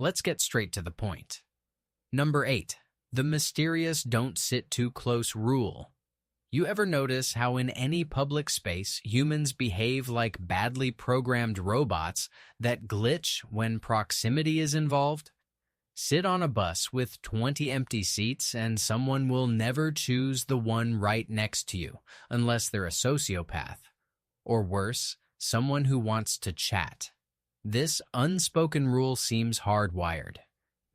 Let's get straight to the point. Number 8. The mysterious don't sit too close rule. You ever notice how in any public space humans behave like badly programmed robots that glitch when proximity is involved? Sit on a bus with 20 empty seats and someone will never choose the one right next to you unless they're a sociopath. Or worse, someone who wants to chat. This unspoken rule seems hardwired.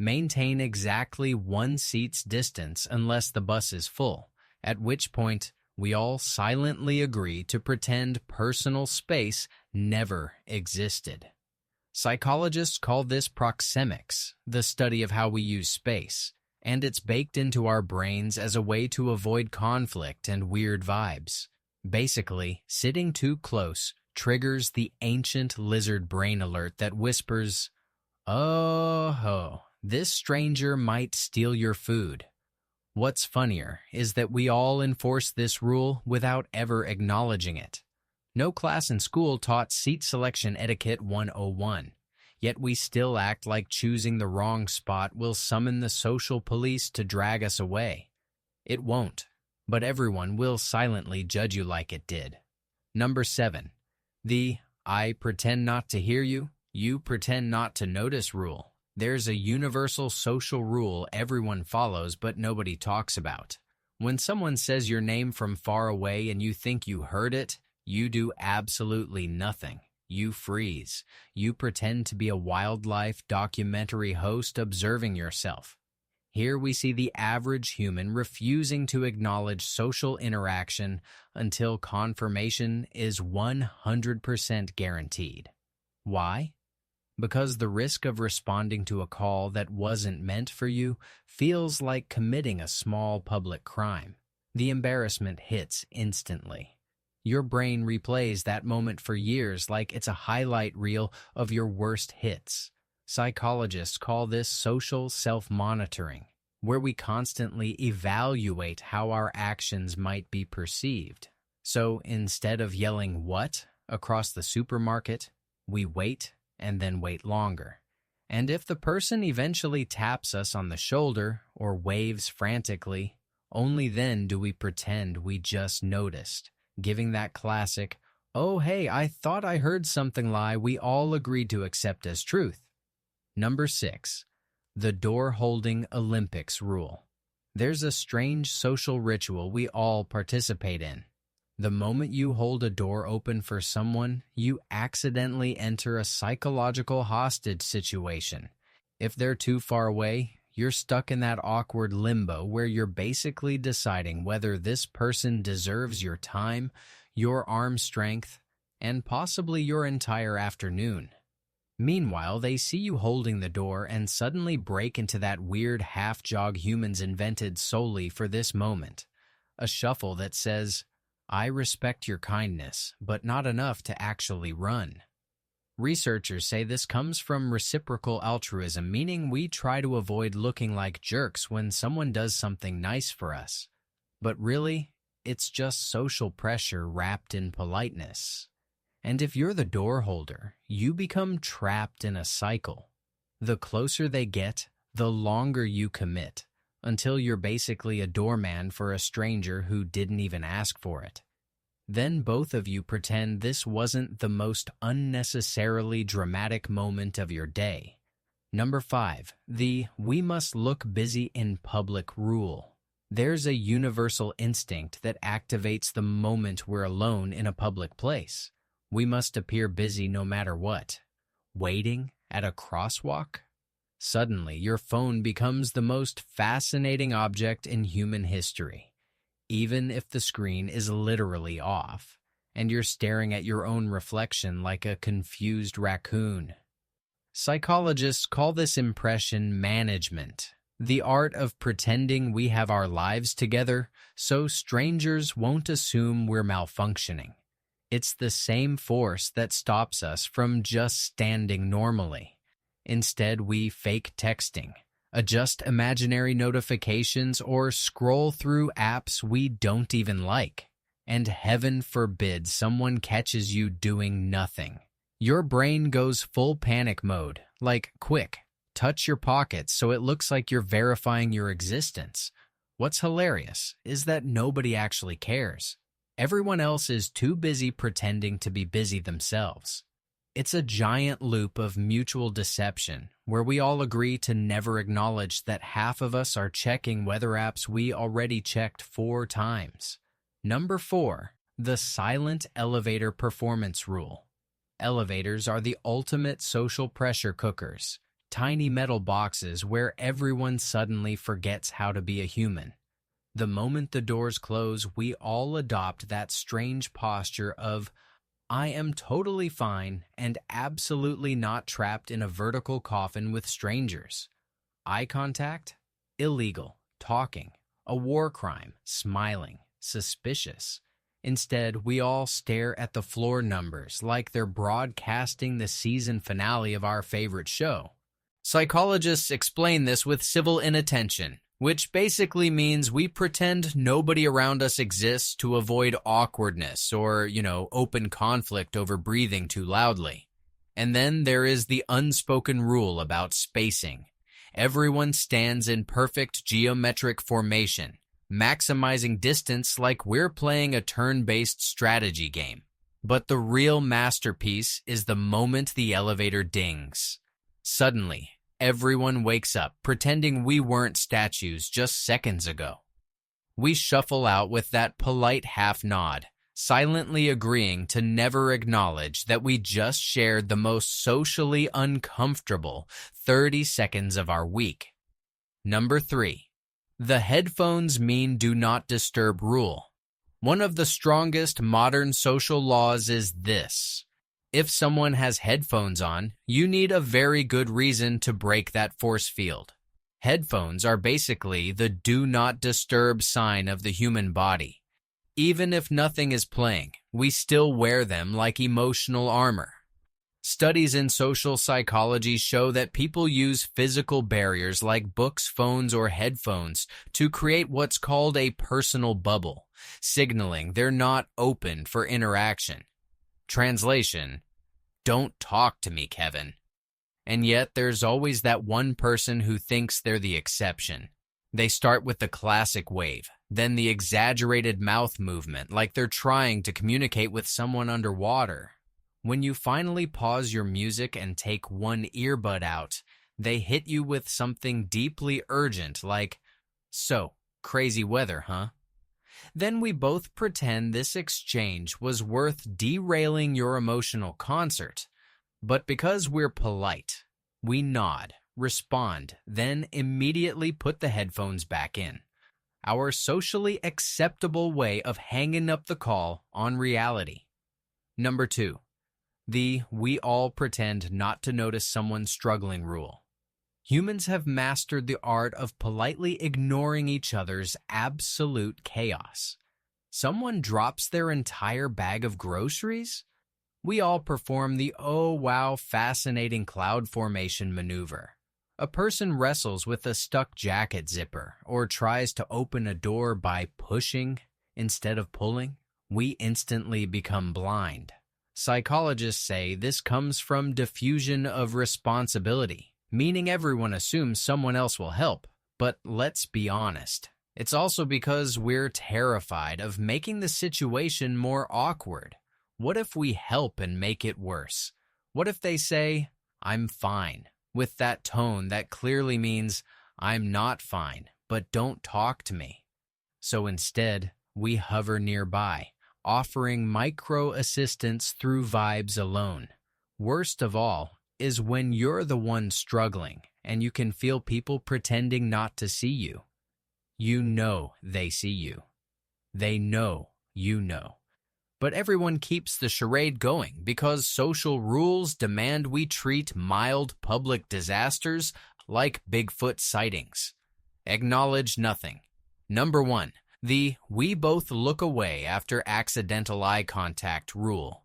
Maintain exactly one seat's distance unless the bus is full, at which point we all silently agree to pretend personal space never existed. Psychologists call this proxemics, the study of how we use space, and it's baked into our brains as a way to avoid conflict and weird vibes. Basically, sitting too close triggers the ancient lizard brain alert that whispers, "Oh ho, this stranger might steal your food." What's funnier is that we all enforce this rule without ever acknowledging it. No class in school taught seat selection etiquette 101, yet we still act like choosing the wrong spot will summon the social police to drag us away. It won't, but everyone will silently judge you like it did. Number 7. The "I pretend not to hear you, you pretend not to notice" rule. There's a universal social rule everyone follows but nobody talks about. When someone says your name from far away and you think you heard it, you do absolutely nothing. You freeze. You pretend to be a wildlife documentary host observing yourself. Here we see the average human refusing to acknowledge social interaction until confirmation is 100% guaranteed. Why? Because the risk of responding to a call that wasn't meant for you feels like committing a small public crime. The embarrassment hits instantly. Your brain replays that moment for years like it's a highlight reel of your worst hits. Psychologists call this social self-monitoring, where we constantly evaluate how our actions might be perceived. So instead of yelling "what" across the supermarket, we wait and then wait longer. And if the person eventually taps us on the shoulder or waves frantically, only then do we pretend we just noticed, giving that classic, "Oh hey, I thought I heard something" lie we all agreed to accept as truth. Number 6. The door-holding Olympics rule. There's a strange social ritual we all participate in. The moment you hold a door open for someone, you accidentally enter a psychological hostage situation. If they're too far away, you're stuck in that awkward limbo where you're basically deciding whether this person deserves your time, your arm strength, and possibly your entire afternoon. Meanwhile, they see you holding the door and suddenly break into that weird half-jog humans invented solely for this moment. A shuffle that says, "I respect your kindness, but not enough to actually run." Researchers say this comes from reciprocal altruism, meaning we try to avoid looking like jerks when someone does something nice for us. But really, it's just social pressure wrapped in politeness. And if you're the door holder, you become trapped in a cycle. The closer they get, the longer you commit, until you're basically a doorman for a stranger who didn't even ask for it. Then both of you pretend this wasn't the most unnecessarily dramatic moment of your day. Number 5. The "we must look busy in public" rule. There's a universal instinct that activates the moment we're alone in a public place. We must appear busy no matter what. Waiting at a crosswalk? Suddenly, your phone becomes the most fascinating object in human history, even if the screen is literally off, and you're staring at your own reflection like a confused raccoon. Psychologists call this impression management, the art of pretending we have our lives together so strangers won't assume we're malfunctioning. It's the same force that stops us from just standing normally. Instead, we fake texting, adjust imaginary notifications, or scroll through apps we don't even like. And heaven forbid someone catches you doing nothing. Your brain goes full panic mode, like, "Quick, touch your pockets so it looks like you're verifying your existence. What's hilarious is that nobody actually cares. Everyone else is too busy pretending to be busy themselves. It's a giant loop of mutual deception where we all agree to never acknowledge that half of us are checking weather apps we already checked 4 times. Number 4, the silent elevator performance rule. Elevators are the ultimate social pressure cookers, tiny metal boxes where everyone suddenly forgets how to be a human. The moment the doors close, we all adopt that strange posture of, I am totally fine and absolutely not trapped in a vertical coffin with strangers. Eye contact? Illegal. Talking? A war crime. Smiling? Suspicious. Instead, we all stare at the floor numbers like they're broadcasting the season finale of our favorite show. Psychologists explain this with civil inattention, which basically means we pretend nobody around us exists to avoid awkwardness or, open conflict over breathing too loudly. And then there is the unspoken rule about spacing. Everyone stands in perfect geometric formation, maximizing distance like we're playing a turn-based strategy game. But the real masterpiece is the moment the elevator dings. Suddenly, everyone wakes up, pretending we weren't statues just seconds ago. We shuffle out with that polite half-nod, silently agreeing to never acknowledge that we just shared the most socially uncomfortable 30 seconds of our week. Number 3. The headphones mean do not disturb rule. One of the strongest modern social laws is this. If someone has headphones on, you need a very good reason to break that force field. Headphones are basically the do not disturb sign of the human body. Even if nothing is playing, we still wear them like emotional armor. Studies in social psychology show that people use physical barriers like books, phones, or headphones to create what's called a personal bubble, signaling they're not open for interaction. Translation: don't talk to me, Kevin. And yet there's always that one person who thinks they're the exception. They start with the classic wave, then the exaggerated mouth movement like they're trying to communicate with someone underwater. When you finally pause your music and take one earbud out, they hit you with something deeply urgent like, "So, crazy weather, huh?" Then we both pretend this exchange was worth derailing your emotional concert. But because we're polite, we nod, respond, then immediately put the headphones back in. Our socially acceptable way of hanging up the call on reality. Number 2. The we all pretend not to notice someone struggling rule. Humans have mastered the art of politely ignoring each other's absolute chaos. Someone drops their entire bag of groceries? We all perform the oh wow fascinating cloud formation maneuver. A person wrestles with a stuck jacket zipper or tries to open a door by pushing instead of pulling. We instantly become blind. Psychologists say this comes from diffusion of responsibility, meaning everyone assumes someone else will help. But let's be honest, it's also because we're terrified of making the situation more awkward. What if we help and make it worse? What if they say, "I'm fine," with that tone that clearly means, "I'm not fine, but don't talk to me"? So instead, we hover nearby, offering micro assistance through vibes alone. Worst of all is when you're the one struggling and you can feel people pretending not to see you. You know they see you. They know you know. But everyone keeps the charade going because social rules demand we treat mild public disasters like Bigfoot sightings. Acknowledge nothing. Number 1. The we both look away after accidental eye contact rule.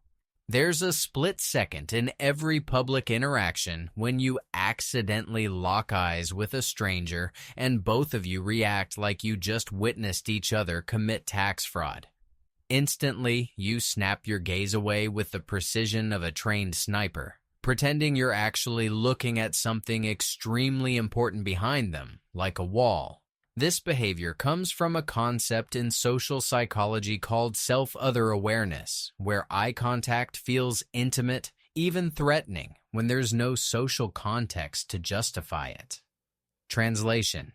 There's a split second in every public interaction when you accidentally lock eyes with a stranger and both of you react like you just witnessed each other commit tax fraud. Instantly, you snap your gaze away with the precision of a trained sniper. pretending you're actually looking at something extremely important behind them, like a wall. This behavior comes from a concept in social psychology called self-other awareness, where eye contact feels intimate, even threatening, when there's no social context to justify it. Translation: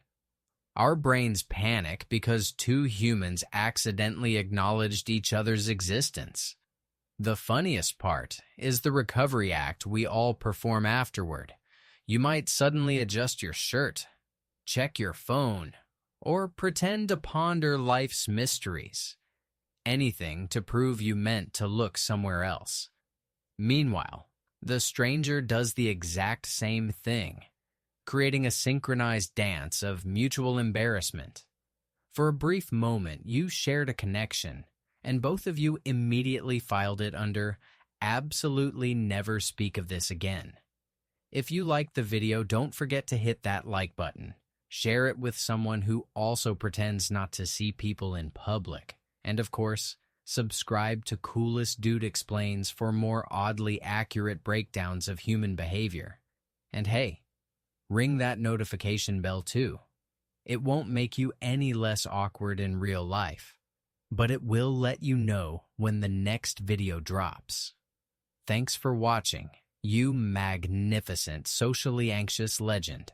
our brains panic because two humans accidentally acknowledged each other's existence. The funniest part is the recovery act we all perform afterward. You might suddenly adjust your shirt, check your phone, or pretend to ponder life's mysteries. Anything to prove you meant to look somewhere else. Meanwhile, the stranger does the exact same thing, creating a synchronized dance of mutual embarrassment. For a brief moment, you shared a connection, and both of you immediately filed it under "absolutely never speak of this again." If you liked the video, don't forget to hit that like button. Share it with someone who also pretends not to see people in public. And of course, subscribe to Coolest Dude Explains for more oddly accurate breakdowns of human behavior. And hey, ring that notification bell too. It won't make you any less awkward in real life, but it will let you know when the next video drops. Thanks for watching, you magnificent socially anxious legend.